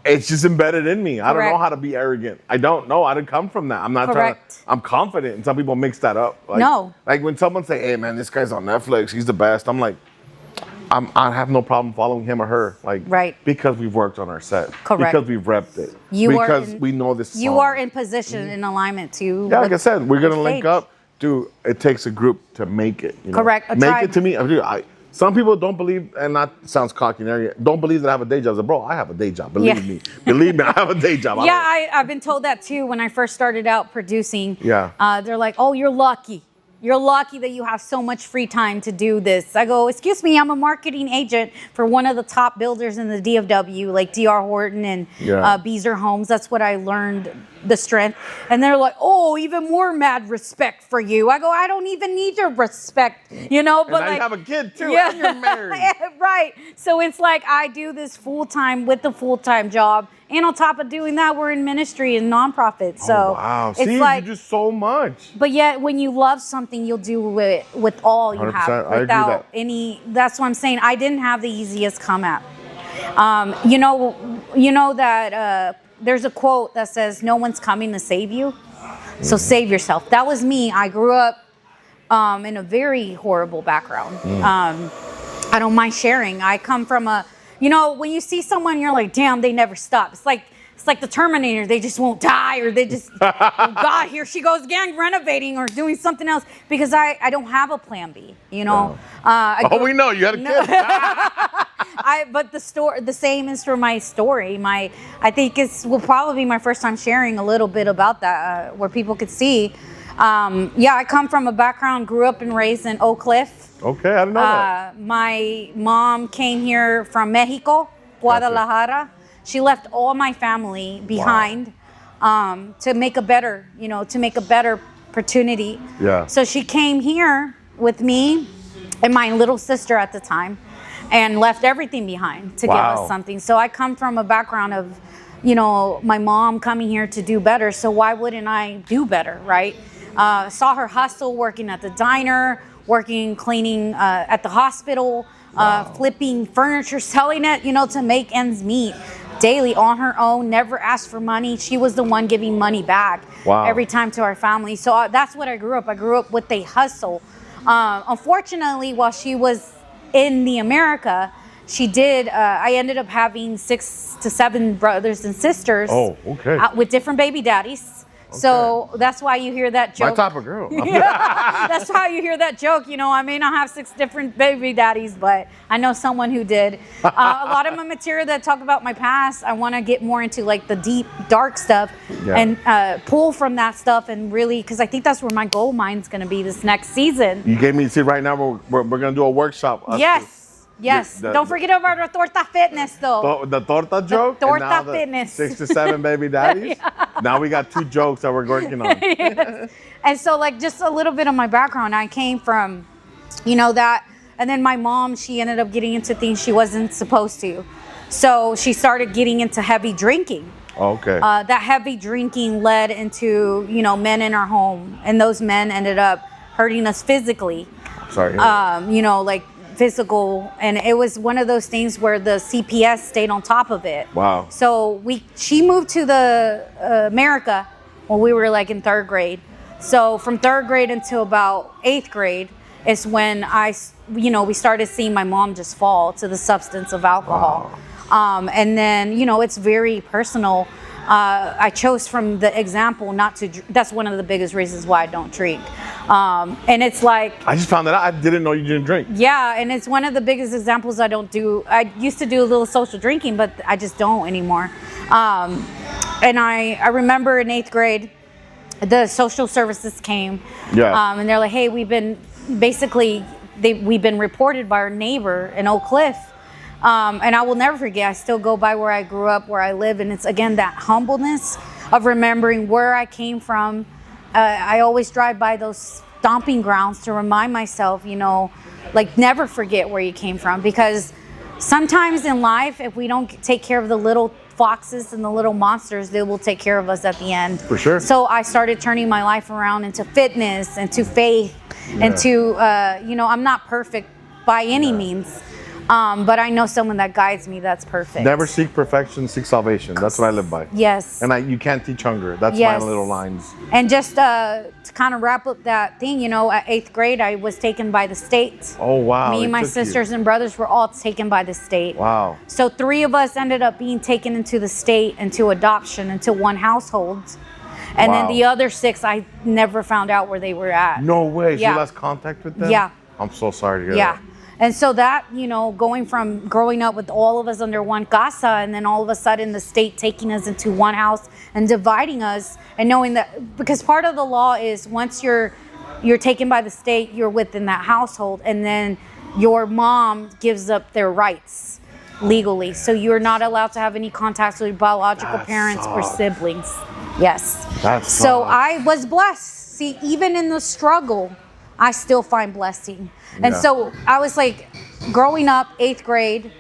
it's just embedded in me. I don't know Correct. how to be arrogant. I don't know. I didn't come from that. I'm not trying Correct. to. I'm confident, and some people mix that up. Like, No. Like when someone say, "Hey, man, this guy's on Netflix. He's the best." I'm like, I have no problem following him or her. Like, Right. because we've worked on our set. Correct. Because we've repped it. You are because in- we know this. You song. are in position, in alignment to. Yeah, like what- I said, we're gonna the link stage. up. Dude, it takes a group to make it. You know? Correct, a Make tribe. it to me. Dude, some people don't believe, and that sounds cocky and arrogant, don't believe that I have a day job. I said, bro, I have a day job. Believe Yeah. me. Believe me, I have a day job. Yeah, I've been told that too when I first started out producing. Yeah. They're like, oh, you're lucky. You're lucky that you have so much free time to do this. I go, excuse me, I'm a marketing agent for one of the top builders in the DFW, like D.R. Horton and Yeah. Beezer Homes. That's what I learned the strength. And they're like, oh, even more mad respect for you. I go, I don't even need your respect, you know? And But now like, you have a kid too, and you're married. Right. So it's like I do this full time with the full time job. And on top of doing that, we're in ministry and nonprofit. So Oh, wow. it's See, like, you do so much. but yet when you love something, you'll do it with all you 100%. have I agree without that. any. That's what I'm saying. I didn't have the easiest come at. You know that there's a quote that says, "No one's coming to save you, so save yourself." That was me. I grew up in a very horrible background. I don't mind sharing. I come from a, you know, when you see someone, you're like, damn, they never stop. It's like the Terminator. They just won't die, or they just, oh God, here she goes again, renovating or doing something else, because I don't have a plan B, you know. We know you had a kid. But the same is for my story. I think will probably be my first time sharing a little bit about that, where people could see. I come from a background, grew up and raised in Oak Cliff. Okay, I didn't know that. My mom came here from Mexico, Guadalajara. She left all my family behind to make a better opportunity. Yeah. So she came here with me and my little sister at the time and left everything behind to give Wow. us something. So I come from a background of, my mom coming here to do better. So why wouldn't I do better, right? Saw her hustle, working at the diner, cleaning at the hospital, flipping furniture, selling it, to make ends meet daily on her own, never asked for money. She was the one giving money back every time to our family. So that's what I grew up. I grew up with a hustle. Unfortunately, while she was in the America, I ended up having 6 to 7 brothers and sisters with different baby daddies. So that's why you hear that joke. My type of girl. That's how you hear that joke. I may not have 6 different baby daddies, but I know someone who did. A lot of my material that talk about my past, I want to get more into like the deep, dark stuff and pull from that stuff and really, because I think that's where my gold mine's going to be this next season. You gave me, right now we're going to do a workshop. Yes. Don't forget about our torta fitness, though. The torta joke? Torta and now the fitness. 6 to 7 baby daddies? Now we got 2 jokes that we're working on. Yes. And so, like, just a little bit of my background. I came from, that. And then my mom, she ended up getting into things she wasn't supposed to. So she started getting into heavy drinking. Okay. That heavy drinking led into, men in our home. And those men ended up hurting us physically. Sorry. Like physical, and it was one of those things where the CPS stayed on top of it. Wow. So she moved to the America when we were like in 3rd grade. So from 3rd grade until about 8th grade is when we started seeing my mom just fall to the substance of alcohol. Wow. And then, it's very personal. I chose from the example not to. That's one of the biggest reasons why I don't drink. And it's like, I just found that out. I didn't know you didn't drink. Yeah, and it's one of the biggest examples I don't do. I used to do a little social drinking, but I just don't anymore. And I remember in 8th grade, the social services came. Yeah. And they're like, hey, we've been reported by our neighbor in Oak Cliff. And I will never forget, I still go by where I grew up, where I live. And it's, again, that humbleness of remembering where I came from. I always drive by those stomping grounds to remind myself, never forget where you came from. Because sometimes in life, if we don't take care of the little foxes and the little monsters, they will take care of us at the end. For sure. So I started turning my life around into fitness, into faith, into, I'm not perfect by any means. But I know someone that guides me that's perfect. Never seek perfection, seek salvation. That's what I live by. Yes. And you can't teach hunger. That's my little lines. And just to kind of wrap up that thing, at 8th grade, I was taken by the state. Oh, wow. Me and my sisters and brothers were all taken by the state. Wow. So 3 of us ended up being taken into the state, into adoption, into one household. And then the other 6, I never found out where they were at. No way. So you lost contact with them? Yeah. I'm so sorry to hear that. And so that, going from growing up with all of us under one casa, and then all of a sudden the state taking us into one house and dividing us, and knowing that, because part of the law is once you're taken by the state, you're within that household, and then your mom gives up their rights legally. So you're not allowed to have any contacts with your biological parents or siblings. Yes. So I was blessed. See, even in the struggle, I still find blessing. And so I was like, growing up, 8th grade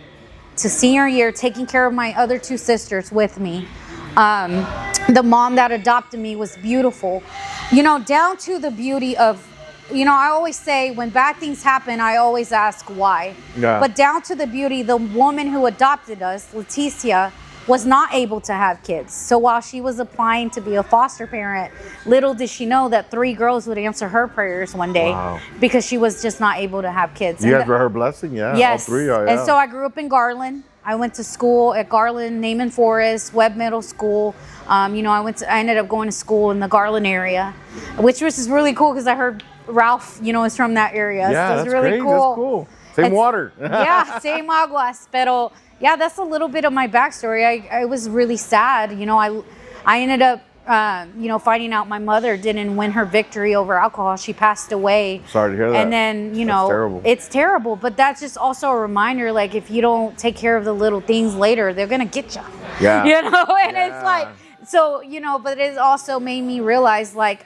to senior year, taking care of my other 2 sisters with me. The mom that adopted me was beautiful. Down to the beauty of, I always say when bad things happen, I always ask why. Yeah. But down to the beauty, the woman who adopted us, Leticia, was not able to have kids. So while she was applying to be a foster parent, little did she know that 3 girls would answer her prayers one day because she was just not able to have kids. You had her blessing, Yes. All 3 are, And so I grew up in Garland. I went to school at Garland, Naaman Forest, Webb Middle School. I ended up going to school in the Garland area, which was really cool because I heard Ralph, is from that area. Yeah, so it's that's really great. cool. That's cool. Same water. Yeah, same aguas. Pero yeah, that's a little bit of my backstory. I was really sad. I ended up, finding out my mother didn't win her victory over alcohol. She passed away. Sorry to hear that. And then, terrible. It's terrible. But that's just also a reminder, like, if you don't take care of the little things later, they're going to get you. Yeah. And it's like, so, but it also made me realize, like,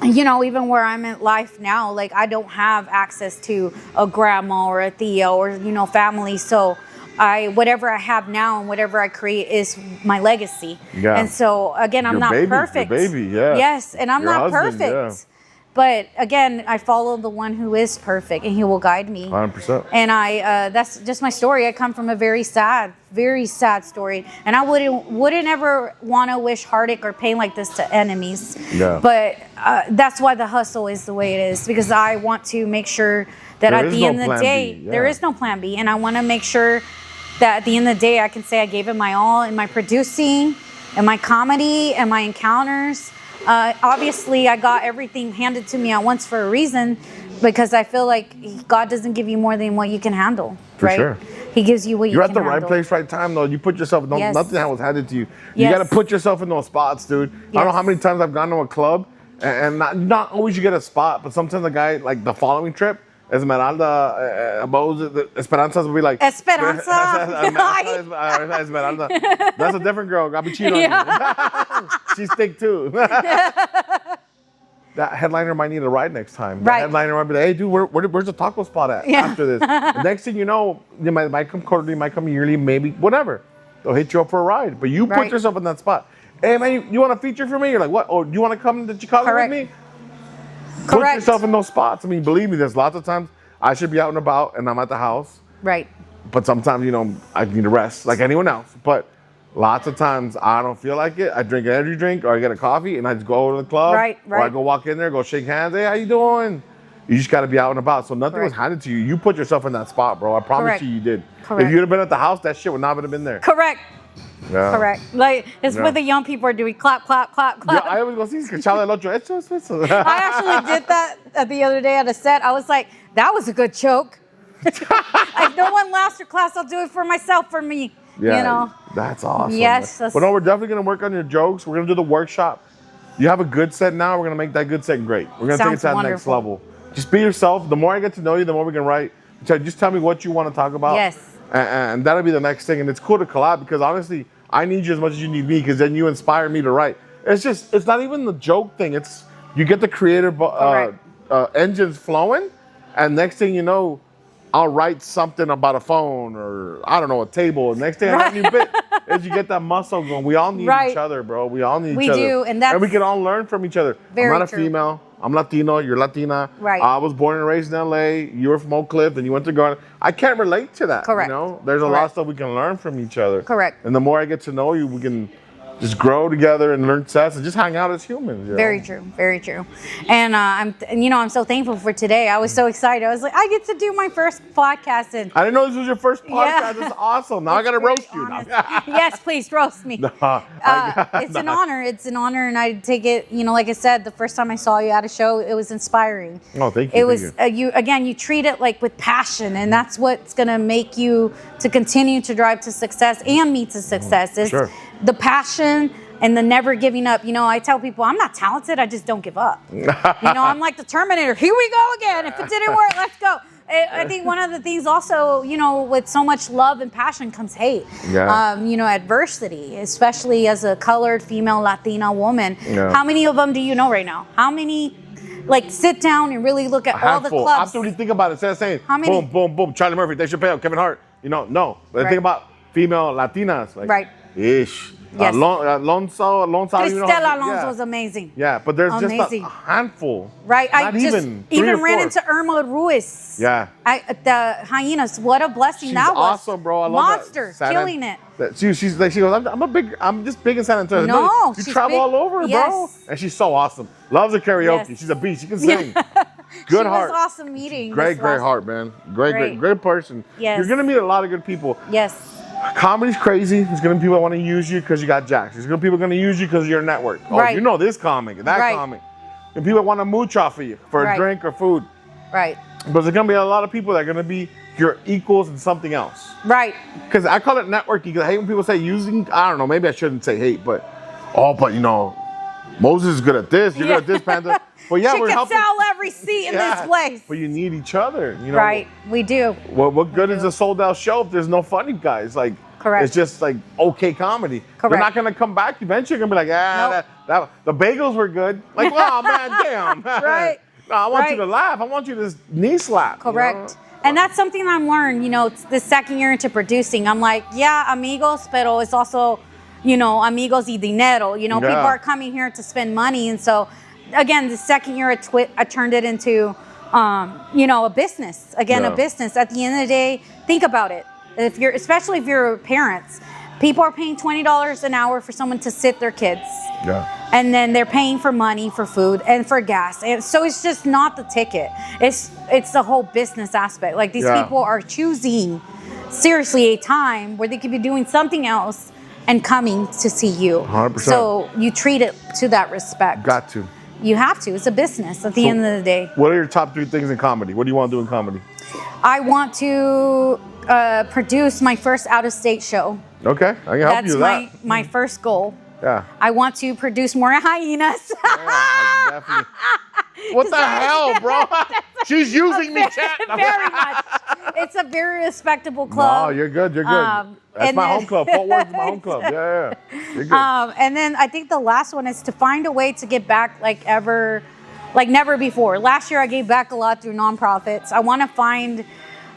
even where I'm in life now, like I don't have access to a grandma or a Thea or, family. So whatever I have now and whatever I create is my legacy. Yeah. And so again, I'm not perfect. Your baby, yeah. Yes. And I'm not husband, perfect. Yeah. But again, I follow the one who is perfect and he will guide me. 100%. And that's just my story. I come from a very sad story. And I wouldn't ever want to wish heartache or pain like this to enemies. Yeah. But that's why the hustle is the way it is, because I want to make sure that at the end of the day, there is no plan B. And I want to make sure that at the end of the day, I can say I gave it my all in my producing and my comedy and my encounters. Obviously, I got everything handed to me at once for a reason, because I feel like God doesn't give you more than what you can handle. For right? sure. He gives you what you can handle. You're at the right place, right time, though. You put yourself, Yes. nothing that was handed to you. You got to put yourself in those spots, dude. Yes. I don't know how many times I've gone to a club, and not always you get a spot, but sometimes the guy, like the following trip, Esmeralda, Esperanza will be like, Esperanza. Esmeralda. That's a different girl. Got me cheated on you. She's thick too. That headliner might need a ride next time. That headliner might be like, hey, dude, where's the taco spot at after this? The next thing you know, they might come quarterly, might come yearly, maybe, whatever. They'll hit you up for a ride. But you put yourself in that spot. Hey, man, you want a feature for me? You're like, what? Oh, do you want to come to Chicago with me? Put yourself in those spots. I mean, believe me, there's lots of times I should be out and about, and I'm at the house. Right. But sometimes, I need to rest like anyone else. But lots of times I don't feel like it. I drink an energy drink or I get a coffee and I just go over to the club. Right. Or I go walk in there, go shake hands. Hey, how you doing? You just got to be out and about. So nothing was handed to you. You put yourself in that spot, bro. I promise you did. Correct. If you'd have been at the house, that shit would not have been there. Correct. Yeah. Correct. Like, it's what the young people are doing. Clap, clap, clap, clap. Yeah, I always go, sí, escuchaba el otro. Eso. I actually did that the other day at a set. I was like, that was a good joke. If no one laughs for class, I'll do it for myself, for me. Yeah, that's awesome. Yes. But no, we're definitely going to work on your jokes. We're going to do the workshop. You have a good set now. We're going to make that good set great. We're going to take it to that next level. Just be yourself. The more I get to know you, the more we can write. Just tell me what you want to talk about. Yes. And that'll be the next thing. And it's cool to collab because honestly, I need you as much as you need me because then you inspire me to write. It's not even the joke thing. It's you get the creative engines flowing, and next thing you know, I'll write something about a phone or I don't know, a table. And next thing I have a new bit is you get that muscle going. We all need each other, bro. We all need each other. We do, and we can all learn from each other. Very I'm not a true. female. I'm Latino. You're Latina. Right. I was born and raised in LA. You were from Oak Cliff, then you went to Garden. I can't relate to that. Correct. There's a lot of stuff we can learn from each other. Correct. And the more I get to know you, we can just grow together and learn sets and just hang out as humans. Very true, very true. And I'm so thankful for today. I was so excited. I was like, I get to do my first podcast, and I didn't know this was your first podcast. Yeah. This is awesome. Now I got to roast you. Now. Yes, please roast me. It's an honor. It's an honor, and I take it. Like I said, the first time I saw you at a show, it was inspiring. Oh, thank you. It was you treat it like with passion, and that's what's gonna make you to continue to drive to success and me to success. Is the passion and the never giving up. I tell people I'm not talented. I just don't give up. I'm like the Terminator. Here we go again. If it didn't work, let's go. I think one of the things also, with so much love and passion comes hate. Yeah. Adversity, especially as a colored female Latina woman. Yeah. How many of them do you know right now? How many? Sit down and really look at all the clubs. After we think about it, instead of saying How many? boom, boom, boom, Charlie Murphy, Dave Chappelle, Kevin Hart, no. But think about female Latinas, like ish. Yes. Alonso, Cristela Alonso was amazing. Yeah, but there's Amazing. just a handful. Right. Not I just even ran into Irma Ruiz. Yeah. The Hyenas. What a blessing that was. Awesome, bro. I love Monster, that. killing it. She goes, I'm just big in San Antonio. No, you she's travel big. all over, bro. Yes. And she's so awesome. Loves the karaoke. Yes. She's a beast. She can sing. Good heart. It was awesome meeting. Great heart, man. Great person. Yes. You're gonna meet a lot of good people. Yes. Comedy's crazy. There's gonna be people that want to use you because you got jacks. There's gonna be people gonna use you because of your network. Oh, Right. you know this comic, that comic. And people want to mooch off of you for a drink or food. Right. But there's gonna be a lot of people that are gonna be your equals in something else. Right. Because I call it networking. Because I hate when people say using. I don't know. Maybe I shouldn't say hate, but Moses is good at this. You're good at this, Panda. But yeah, she we're can helping. sell every seat in this place. But you need each other. Right. We do. What good is a sold out show if there's no funny guys? Correct. It's just okay comedy. Correct. They're not gonna come back. Eventually, you're gonna be like, that the bagels were good. Like, oh man, damn. Right. No, I want you to laugh. I want you to knee slap. Correct. And that's something I'm learning. It's the second year into producing. I'm like, amigos, pero it's also, amigos y dinero. People are coming here to spend money, and so again, the second year I turned it into, a business. Again, a business. At the end of the day, think about it. Especially if you're parents, people are paying $20 an hour for someone to sit their kids. Yeah. And then they're paying for money, for food, and for gas. And so it's just not the ticket. It's the whole business aspect. Like these people are choosing seriously a time where they could be doing something else and coming to see you. 100%. So you treat it to that respect. Got to. You have to. It's a business at the end of the day. What are your top 3 things in comedy? What do you want to do in comedy? I want to produce my first out-of-state show. Okay, I can help you with that. That's my first goal. Yeah. I want to produce more hyenas. Yeah, definitely. What the hell, bro? She's using me, chat. Very much. It's a very respectable club. No, you're good. You're good. That's my home club. Fort Worth is my home club. Yeah. You're good. And then I think the last one is to find a way to get back like never before. Last year I gave back a lot through nonprofits. I want to find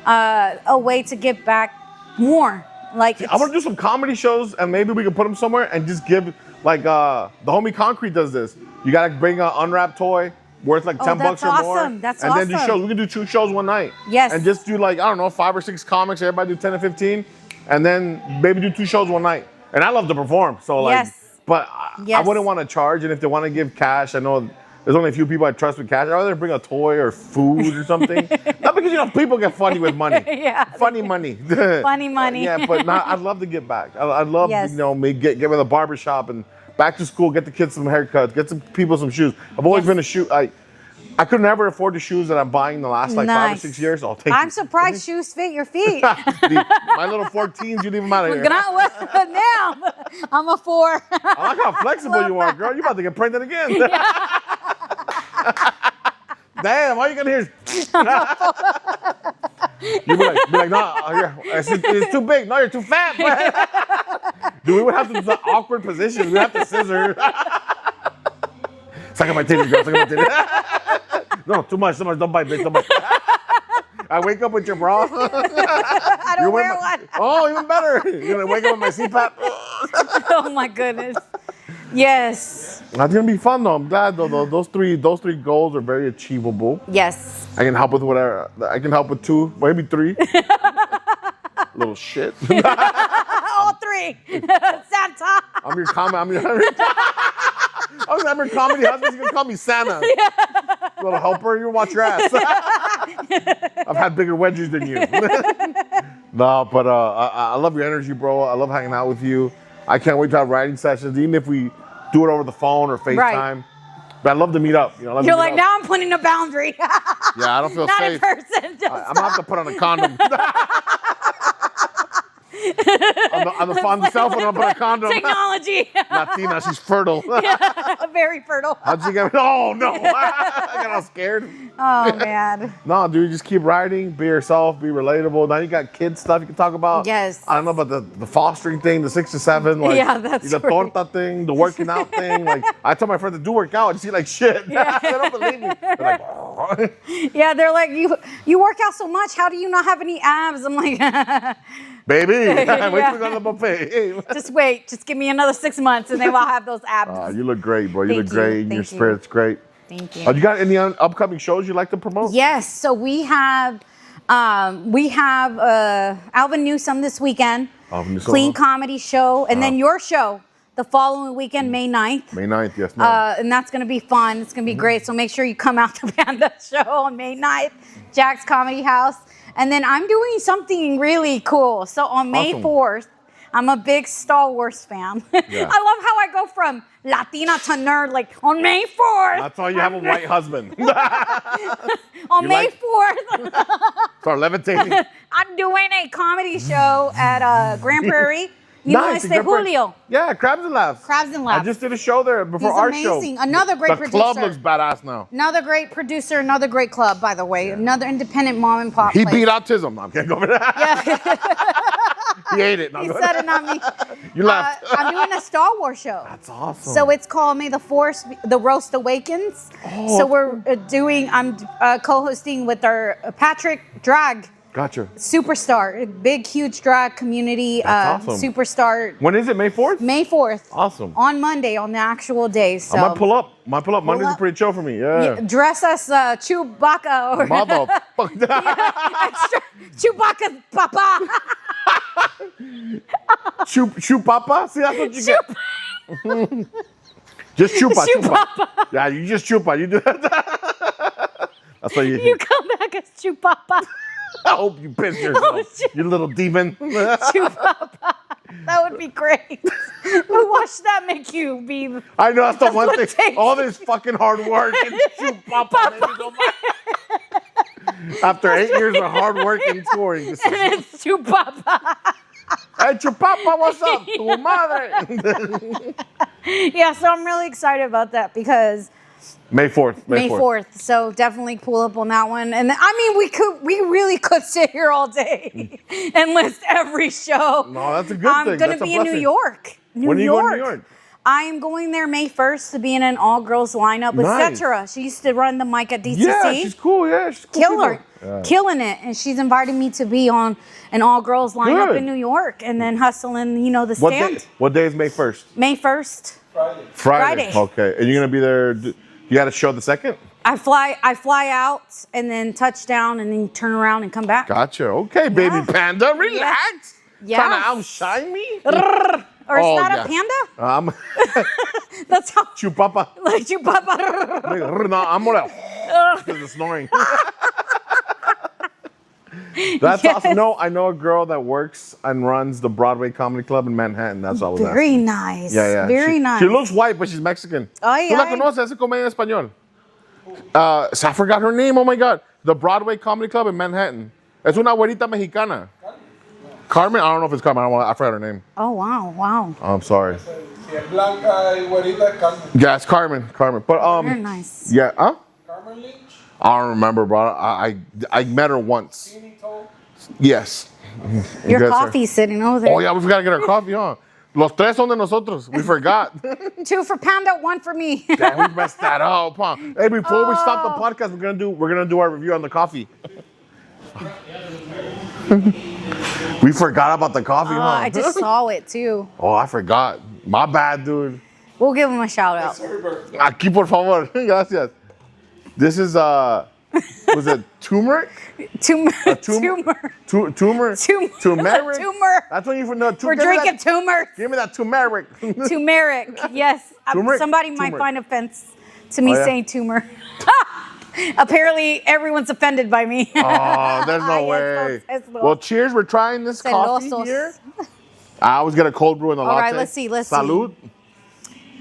a way to get back more. I want to do some comedy shows, and maybe we can put them somewhere and just give, the homie Concrete does this. You got to bring an unwrapped toy, worth like $10 that's or more. awesome. That's and then do awesome. shows. We can do 2 shows one night. Yes. And just do like, I don't know, 5 or 6 comics. Everybody do 10 or 15. And then maybe do 2 shows one night. And I love to perform. So like, Yes. but I Yes. wouldn't want to charge. And if they want to give cash, I know there's only a few people I trust with cash. I'd rather bring a toy or food or something. Not because, people get funny with money. Yeah. Funny money. Funny money. Yeah, but I'd love to get back. I'd love, Yes. me get with a barbershop and back to school, get the kids some haircuts, get some people some shoes. I've always been a shoe. I could never afford the shoes that I'm buying in the last 5 or 6 years. I'll take. I'm surprised shoes fit your feet. My little 14s, you leave them out of here. Now, I'm a 4. I like how flexible you are, girl. You about to get pregnant again. Damn, all you gonna hear is. You be like, no, it's too big. No, you're too fat. Dude, we would have to do some awkward positions. We'd have to scissor. Suck at my titties, girl. Suck at my titties. No, too much. Don't bite, bitch. Don't bite. I wake up with your bra. I don't wear one. Oh, even better. You're gonna wake up with my CPAP. Oh my goodness. Yes. That's gonna be fun though. I'm glad though. Those three goals are very achievable. Yes. I can help with whatever. I can help with 2, maybe 3. Little shit. All 3. Santa. I'm your comedy husband. You're gonna call me Santa. Little helper. You watch your ass. I've had bigger wedges than you. No, but I love your energy, bro. I love hanging out with you. I can't wait to have writing sessions, even if we do it over the phone or FaceTime. Right. But I love to meet up. You're like, now I'm putting a boundary. Yeah, I don't feel Not safe. in person. I'm gonna have to put on a condom. on the cell phone, I'm gonna put a condom. Technology. Latina, she's fertile. Very fertile. How'd you get? Oh no! I got all scared. Oh man. No, dude, just keep writing. Be yourself. Be relatable. Now you got kids stuff you can talk about. Yes. I don't know about the fostering thing, the 6 to 7, like Yeah, that's the right. torta thing, the working out thing. Like I tell my friends to do work out, and see like shit. Yeah. They don't believe me. They're like, oh. Yeah, they're like, you work out so much. How do you not have any abs? I'm like, Baby, wait till Yeah. we go to the buffet. just wait. Just give me another 6 months, and then I'll have those abs. You look great, bro. You Thank look great. you. And your Thank you. spirit's great. Thank you. You got any upcoming shows you like to promote? Yes. So we have Alvin Newsome this weekend. Alvin Newsome. Clean comedy show, and then your show the following weekend, May 9th. May 9th, yes, ma'am. And that's going to be fun. It's going to be great. So make sure you come out to Panda show on May 9th, Jack's Comedy House. And then I'm doing something really cool. So on May Awesome. 4th, I'm a big Star Wars fan. Yeah. I love how I go from Latina to nerd, like on May 4th. That's why you have a white husband. On You May like- 4th, Start levitating. I'm doing a comedy show at Grand Prairie. You know, Nice, it's de Grand Prairie. Julio. Yeah, Crabs and Laughs. Crabs and Laughs. I just did a show there before He's our show. amazing. Another great the club producer. looks badass now. Another great producer, another great club, by the way. Another independent mom and pop He place. beat autism. No, I can't go over that. Yeah, He ate it. No, he go said it, not me. You laughed. I'm doing a Star Wars show. That's awesome. So it's called May the Force, The Roast Awakens. Oh, So we're I'm co-hosting with our Patrick Drag Gotcha. superstar, big, huge drag community That's awesome. superstar. When is it? May 4th? May 4th. Awesome. On Monday, on the actual day. So I might pull up. Monday's a up. pretty chill for me. Yeah. dress us Chewbacca or Motherfucker. Chewbacca's papa. Chew papa? See, that's what you get. Just chupa, Chew chupa. papa. Yeah, you just chupa. You do that. That's what You come back as Chewbacca. I hope you piss yourself. shit. You little demon. Chewbacca. That would be great. But watch that make you be. I know that's the one what thing. it takes. All this fucking hard work and Chewpapa made me go back. After 8 years of hard work and touring. This is, And it's Chewbacca. hey, Chewpapa, what's up? Tu madre. Yeah, so I'm really excited about that because May 4th. May 4th. So definitely pull up on that one. And I mean, we really could sit here all day and list every show. No, that's a good I'm thing. going That's to a be in New blessing. York. When are you going to New York? I am going there May 1st to be in an all-girls lineup with Nice. Cetra. She used to run the mic at DCC. Yeah, she's cool. Yeah, she's cool. Killer, people. Yeah. killing it. And she's invited me to be on an all-girls lineup Good. in New York and then hustling, the What stand. day is May 1st? May 1st. Friday. Friday. Okay. And you're going to be there You got to show the second? I fly out and then touchdown and then turn around and come back. Gotcha. Okay, baby panda, relax. Yeah. Trying to outshine me? Or it's not a panda? That's how. Chupapa. Like chupapa. No, I'm gonna because of snoring. That's awesome. No, I know a girl that works and runs the Broadway Comedy Club in Manhattan. That's all I was asking. Very nice. Yeah. Very nice. She looks white, but she's Mexican. Ay, ¿Tú la ay. conoces? Hace comedia en español. I forgot her name. Oh my God. The Broadway Comedy Club in Manhattan. Es una güerita mexicana. Carmen? I don't know if it's Carmen. I forgot her name. Oh, wow. Oh, I'm sorry. Si es blanca y güerita, es Carmen. Yeah, it's Carmen. But Very nice. Yeah, huh? Carmen Lynch? I don't remember, bro. I met her once. Finito. Yes. Your Yes, sir. coffee's sitting over there. Oh yeah, we forgot to get our coffee, huh? Los tres son de nosotros. We forgot. 2 for Panda, 1 for me. Damn, we messed that up, huh? Hey, before we stop the podcast, we're gonna do our review on the coffee. We forgot about the coffee, huh? I just saw it too. Oh, I forgot. My bad, dude. We'll give him a shout out. Aquí, por favor. Gracias. This is was it turmeric? Tumor. Tumor. Turmeric. Tumor. That's when you know. We're drinking turmeric. Give me that turmeric. Turmeric. Yes. Turmeric? Somebody might Turmeric. find offense to me Oh, yeah? saying tumor. Apparently, everyone's offended by me. Oh, there's no way. Well, cheers. We're trying this coffee Celosos. here. I always get a cold brew in the latte. All right, let's see. Salud.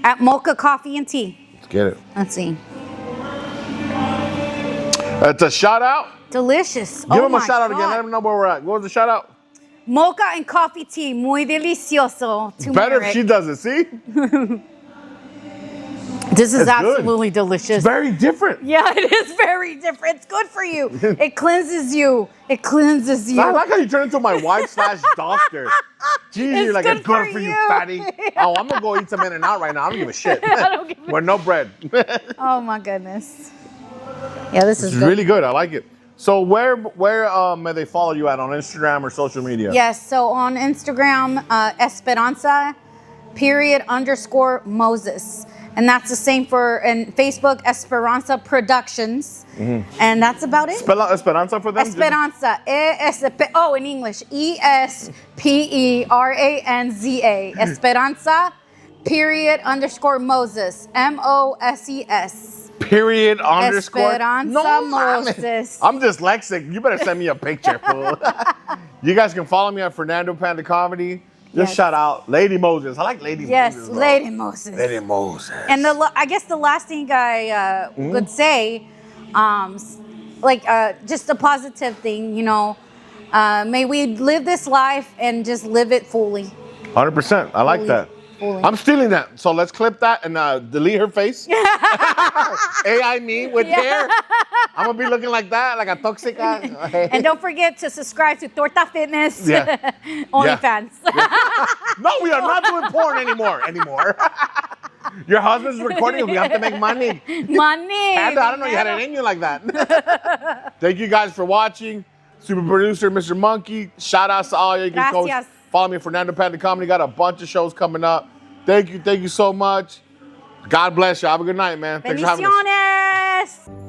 At Mocha Coffee and Tea. Let's get it. Let's see. It's a shout out. Delicious. Give him a shout out again. Let him know where we're at. What was the shout out? Mocha and coffee tea. Muy delicioso. Better if she does it. See? This is It's good. absolutely delicious. It's very different. Yeah, it is very different. It's good for you. It cleanses you. It cleanses you. I like how you turn into my wife / doctor. Jeez, you're like, good it's good for for you, you. fatty. Oh, I'm gonna go eat some In-N-Out right now. I don't give a shit. With no bread. Oh my goodness. Yeah, this is It's good. really good. I like it. So where may they follow you at on Instagram or social media? Yes, so on Instagram, Esperanza _Moses. And that's the same for in Facebook, Esperanza Productions. And that's about it. Spell out Esperanza for them. Esperanza, in English, ESPERANZA. Esperanza _Moses, MOSES. Period underscore. Esperanza mames. Moses. I'm dyslexic. You better send me a picture, fool. You guys can follow me at Fernando Panda Comedy. Just Yes. shout out Lady Moses. I like Lady Yes, Moses. bro. Lady Moses. Lady Moses. And I guess the last thing I would say, just a positive thing, you know, may we live this life and just live it fully. 100%. I like Fully. that. Fully. I'm stealing that. So let's clip that and delete her face. AI me with hair. I'm going to be looking like that, like a toxica. And don't forget to subscribe to Torta Fitness Yeah. OnlyFans. No, we are not doing porn anymore. Your husband's recording. We have to make money. Money. Panda, I don't know you had it in you like that. Thank you guys for watching. Super producer, Mr. Monkey. Shout outs to all you. You can go Gracias. follow me at Fernando Panda Comedy. Got a bunch of shows coming up. Thank you so much. God bless you. Have a good night, man. Thanks for having us. Bendiciones.